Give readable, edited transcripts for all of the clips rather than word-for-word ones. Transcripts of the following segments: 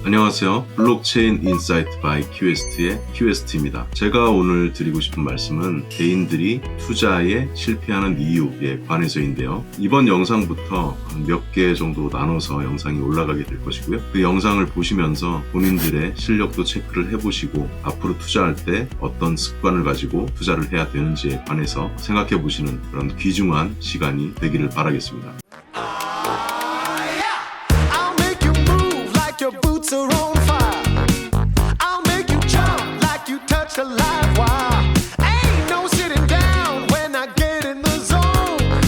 안녕하세요. 블록체인 인사이트 바이 큐에스트의 큐에스트입니다. 제가 오늘 드리고 싶은 말씀은 개인들이 투자에 실패하는 이유에 관해서인데요. 이번 영상부터 몇 개 정도 나눠서 영상이 올라가게 될 것이고요. 그 영상을 보시면서 본인들의 실력도 체크를 해보시고 앞으로 투자할 때 어떤 습관을 가지고 투자를 해야 되는지에 관해서 생각해 보시는 그런 귀중한 시간이 되기를 바라겠습니다. Your boots are on fire. I'll make you jump like you touched a live wire. Ain't no sitting down when I get in the zone.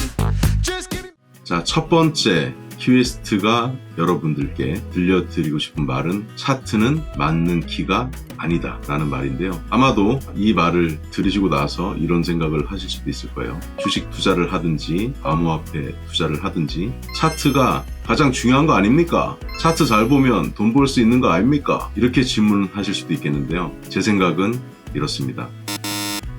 Just give me. 자, 첫 번째 큐에스트가 여러분들께 들려드리고 싶은 말은 차트는 맞는 키가 아니다 라는 말인데요. 아마도 이 말을 들으시고 나서 이런 생각을 하실 수도 있을 거예요. 주식 투자를 하든지 암호화폐 투자를 하든지 차트가 가장 중요한 거 아닙니까? 차트 잘 보면 돈 벌 수 있는 거 아닙니까? 이렇게 질문하실 수도 있겠는데요. 제 생각은 이렇습니다.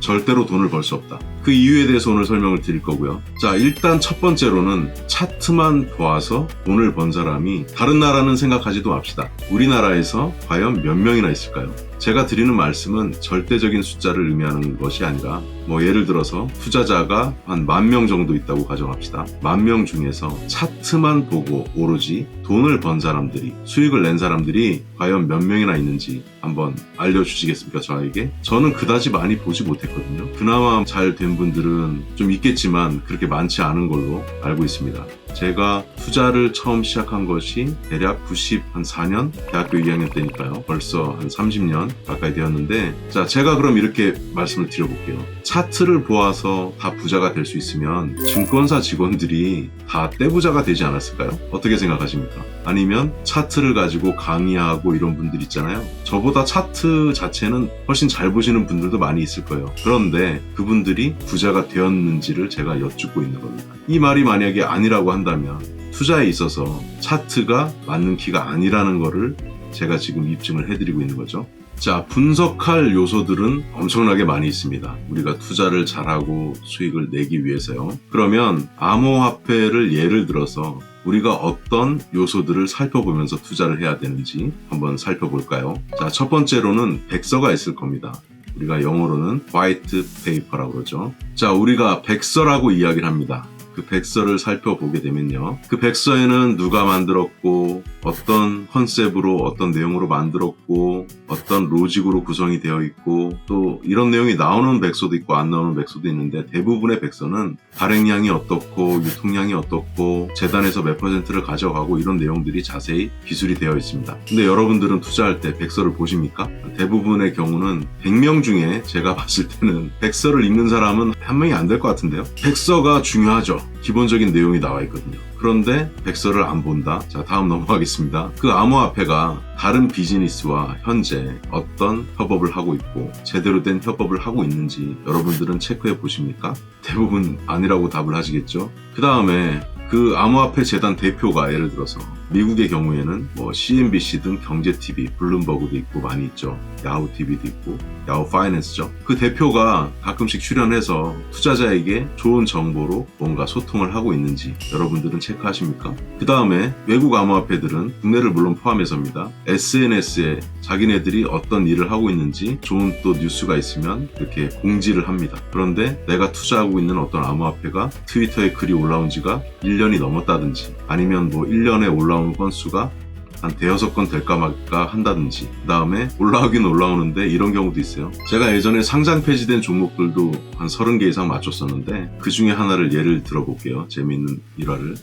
절대로 돈을 벌 수 없다. 그 이유에 대해서 오늘 설명을 드릴 거고요. 자, 일단 첫 번째로는 차트만 보아서 돈을 번 사람이 다른 나라는 생각하지도 맙시다. 우리나라에서 과연 몇 명이나 있을까요? 제가 드리는 말씀은 절대적인 숫자를 의미하는 것이 아니라 예를 들어서 투자자가 한 10,000명 정도 있다고 가정합시다. 10,000명 중에서 차트만 보고 오로지 돈을 번 사람들이, 수익을 낸 사람들이 과연 몇 명이나 있는지 한번 알려주시겠습니까, 저에게? 저는 그다지 많이 보지 못했거든요. 그나마 잘 된 분들은 좀 있겠지만 그렇게 많지 않은 걸로 알고 있습니다. 제가 투자를 처음 시작한 것이 대략 94년 대학교 2학년 때니까요. 벌써 한 30년 가까이 되었는데, 자, 제가 그럼 이렇게 말씀을 드려볼게요. 차트를 보아서 다 부자가 될 수 있으면 증권사 직원들이 다 떼부자가 되지 않았을까요? 어떻게 생각하십니까? 아니면 차트를 가지고 강의하고 이런 분들 있잖아요. 저보다 차트 자체는 훨씬 잘 보시는 분들도 많이 있을 거예요. 그런데 그분들이 부자가 되었는지를 제가 여쭙고 있는 겁니다. 이 말이 만약에 아니라고 한다면 투자에 있어서 차트가 맞는 키가 아니라는 거를 제가 지금 입증을 해드리고 있는 거죠. 자, 분석할 요소들은 엄청나게 많이 있습니다. 우리가 투자를 잘하고 수익을 내기 위해서요. 그러면 암호화폐를 예를 들어서 우리가 어떤 요소들을 살펴보면서 투자를 해야 되는지 한번 살펴볼까요? 자, 첫 번째로는 백서가 있을 겁니다. 우리가 영어로는 화이트 페이퍼라고 그러죠. 자, 우리가 백서라고 이야기를 합니다. 그 백서를 살펴보게 되면요. 그 백서에는 누가 만들었고, 어떤 컨셉으로, 어떤 내용으로 만들었고, 어떤 로직으로 구성이 되어 있고, 또 이런 내용이 나오는 백서도 있고 안 나오는 백서도 있는데, 대부분의 백서는 발행량이 어떻고, 유통량이 어떻고, 재단에서 몇 %를 가져가고 이런 내용들이 자세히 기술이 되어 있습니다. 근데 여러분들은 투자할 때 백서를 보십니까? 대부분의 경우는 100명 중에 제가 봤을 때는 백서를 읽는 사람은 한 명이 안 될 것 같은데요. 백서가 중요하죠. 기본적인 내용이 나와 있거든요. 그런데 백서를 안 본다? 자, 다음 넘어가겠습니다. 그 암호화폐가 다른 비즈니스와 현재 어떤 협업을 하고 있고 제대로 된 협업을 하고 있는지 여러분들은 체크해 보십니까? 대부분 아니라고 답을 하시겠죠? 그 다음에 그 암호화폐 재단 대표가 예를 들어서 미국의 경우에는 CNBC 등 경제TV, 블룸버그도 있고 많이 있죠. 야후TV도 있고, 야후 파이낸스죠. 그 대표가 가끔씩 출연해서 투자자에게 좋은 정보로 뭔가 소통을 하고 있는지 여러분들은 체크하십니까? 그 다음에 외국 암호화폐들은 국내를 물론 포함해서입니다. SNS에 자기네들이 어떤 일을 하고 있는지 좋은 또 뉴스가 있으면 이렇게 공지를 합니다. 그런데 내가 투자하고 있는 어떤 암호화폐가 트위터에 글이 올라온 지가 1년이 넘었다든지 아니면 1년에 올라온 건수가 한 5건 될까 말까 한다든지 그 다음에 올라오긴 올라오는데 이런 경우도 있어요. 제가 예전에 상장 폐지된 종목들도 한 30개 이상 맞췄었는데 그 중에 하나를 예를 들어볼게요. 재미있는 일화를.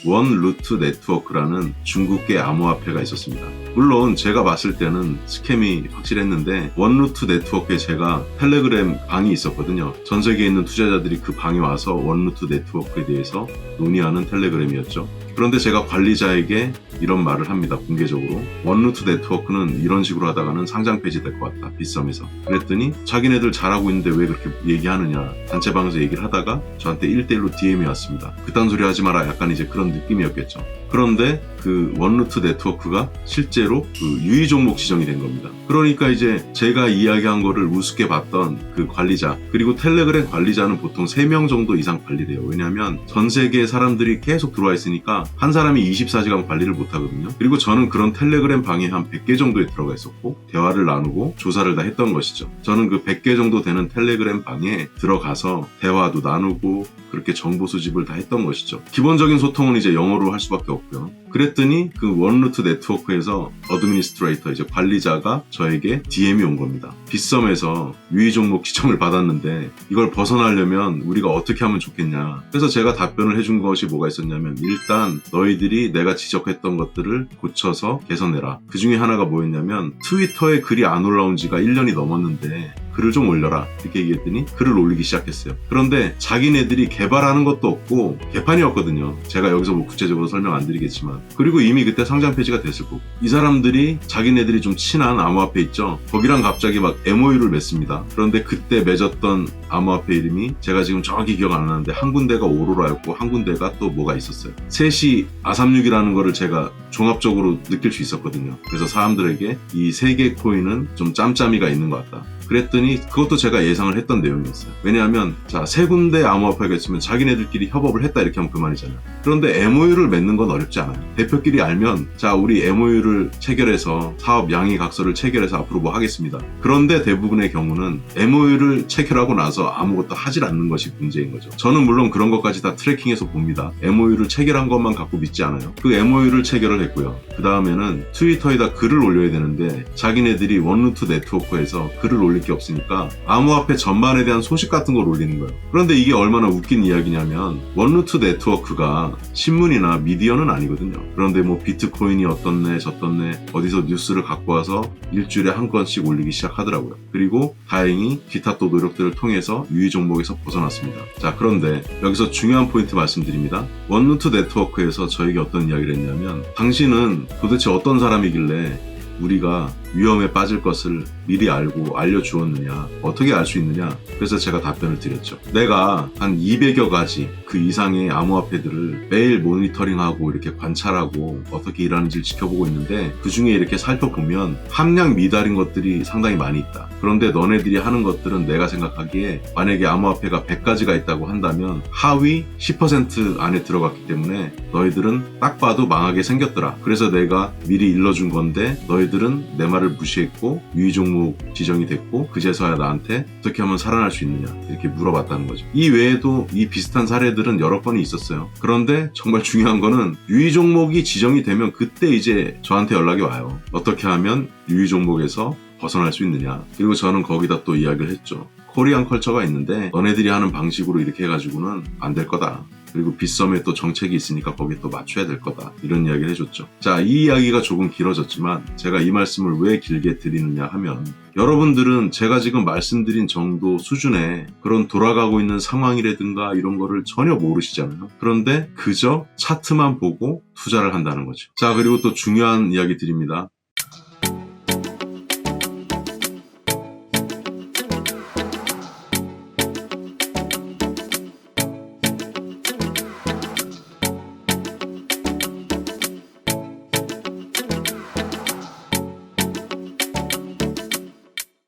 원루트 네트워크라는 중국계 암호화폐가 있었습니다. 물론 제가 봤을 때는 스캠이 확실했는데 원루트 네트워크에 제가 텔레그램 방이 있었거든요. 전 세계에 있는 투자자들이 그 방에 와서 원루트 네트워크에 대해서 논의하는 텔레그램이었죠. 그런데 제가 관리자에게 이런 말을 합니다. 공개적으로. 원루트 네트워크는 이런 식으로 하다가는 상장 폐지될 것 같다. 빗썸에서. 그랬더니 자기네들 잘하고 있는데 왜 그렇게 얘기하느냐. 단체방에서 얘기를 하다가 저한테 1대1로 DM이 왔습니다. 그딴 소리 하지 마라. 약간 이제 그런 느낌이었겠죠. 그런데 그 원루트 네트워크가 실제로 그 유의 종목 지정이 된 겁니다. 그러니까 이제 제가 이야기한 거를 우습게 봤던 그 관리자, 그리고 텔레그램 관리자는 보통 3명 정도 이상 관리돼요. 왜냐하면 전 세계에 사람들이 계속 들어와 있으니까 한 사람이 24시간 관리를 못 하거든요. 그리고 저는 그런 텔레그램 방에 한 100개 정도에 들어가 있었고 대화를 나누고 조사를 다 했던 것이죠. 저는 그 100개 정도 되는 텔레그램 방에 들어가서 대화도 나누고 그렇게 정보 수집을 다 했던 것이죠. 기본적인 소통은 이제 영어로 할 수밖에 없고요. 그랬더니 그 원루트 네트워크에서 어드미니스트레이터, 이제 관리자가 저에게 DM이 온 겁니다. 빗썸에서 유의 종목 지정을 받았는데 이걸 벗어나려면 우리가 어떻게 하면 좋겠냐. 그래서 제가 답변을 해준 것이 뭐가 있었냐면, 일단 너희들이 내가 지적했던 것들을 고쳐서 개선해라. 그 중에 하나가 뭐였냐면, 트위터에 글이 안 올라온 지가 1년이 넘었는데 글을 좀 올려라, 이렇게 얘기했더니 글을 올리기 시작했어요. 그런데 자기네들이 개발하는 것도 없고 개판이었거든요. 제가 여기서 뭐 구체적으로 설명 안 드리겠지만, 그리고 이미 그때 상장 폐지가 됐을 거고, 이 사람들이 자기네들이 좀 친한 암호화폐 있죠, 거기랑 갑자기 막 MOU를 맺습니다. 그런데 그때 맺었던 암호화폐 이름이 제가 지금 정확히 기억 안 나는데 한 군데가 오로라였고 한 군데가 또 뭐가 있었어요. 셋이 아삼육이라는 거를 제가 종합적으로 느낄 수 있었거든요. 그래서 사람들에게 이 세 개 코인은 좀 짬짬이가 있는 것 같다. 그랬더니 그것도 제가 예상을 했던 내용이었어요. 왜냐하면 자, 세 군데 암호화폐가 있으면 자기네들끼리 협업을 했다 이렇게 하면 그만이잖아요. 그런데 MOU를 맺는 건 어렵지 않아요. 대표끼리 알면 자, 우리 MOU를 체결해서 사업 양의각서를 체결해서 앞으로 뭐 하겠습니다. 그런데 대부분의 경우는 MOU를 체결하고 나서 아무것도 하질 않는 것이 문제인 거죠. 저는 물론 그런 것까지 다 트래킹해서 봅니다. MOU를 체결한 것만 갖고 믿지 않아요. 그 MOU를 체결을 했고요. 그 다음에는 트위터에다 글을 올려야 되는데 자기네들이 원루트 네트워크에서 글을 올릴 게 없으니까 암호화폐 전반에 대한 소식 같은 걸 올리는 거예요. 그런데 이게 얼마나 웃긴 이야기냐면, 원루트 네트워크가 신문이나 미디어는 아니거든요. 그런데 뭐 비트코인이 어떻네 저떻네 어디서 뉴스를 갖고 와서 일주일에 한 건씩 올리기 시작하더라고요. 그리고 다행히 기타 또 노력들을 통해서 유의 종목에서 벗어났습니다. 자, 그런데 여기서 중요한 포인트 말씀드립니다. 원루트 네트워크에서 저에게 어떤 이야기를 했냐면, 당신은 도대체 어떤 사람이길래 우리가 위험에 빠질 것을 미리 알고 알려주었느냐, 어떻게 알 수 있느냐. 그래서 제가 답변을 드렸죠. 내가 한 200여 가지 그 이상의 암호화폐들을 매일 모니터링하고 이렇게 관찰하고 어떻게 일하는지를 지켜보고 있는데, 그 중에 이렇게 살펴보면 함량 미달인 것들이 상당히 많이 있다. 그런데 너네들이 하는 것들은 내가 생각하기에 만약에 암호화폐가 100가지가 있다고 한다면 하위 10% 안에 들어갔기 때문에 너희들은 딱 봐도 망하게 생겼더라. 그래서 내가 미리 일러준 건데 너희들은 내 말을 무시했고 유의 종목 지정이 됐고 그제서야 나한테 어떻게 하면 살아날 수 있느냐 이렇게 물어봤다는 거죠. 이 외에도 이 비슷한 사례들은 여러 건이 있었어요. 그런데 정말 중요한 거는 유의 종목이 지정이 되면 그때 이제 저한테 연락이 와요. 어떻게 하면 유의 종목에서 벗어날 수 있느냐. 그리고 저는 거기다 또 이야기를 했죠. 코리안 컬처가 있는데 너네들이 하는 방식으로 이렇게 해가지고는 안 될 거다. 그리고 빗썸에 또 정책이 있으니까 거기에 또 맞춰야 될 거다. 이런 이야기를 해줬죠. 자, 이 이야기가 조금 길어졌지만 제가 이 말씀을 왜 길게 드리느냐 하면, 여러분들은 제가 지금 말씀드린 정도 수준의 그런 돌아가고 있는 상황이라든가 이런 거를 전혀 모르시잖아요. 그런데 그저 차트만 보고 투자를 한다는 거죠. 자, 그리고 또 중요한 이야기 드립니다.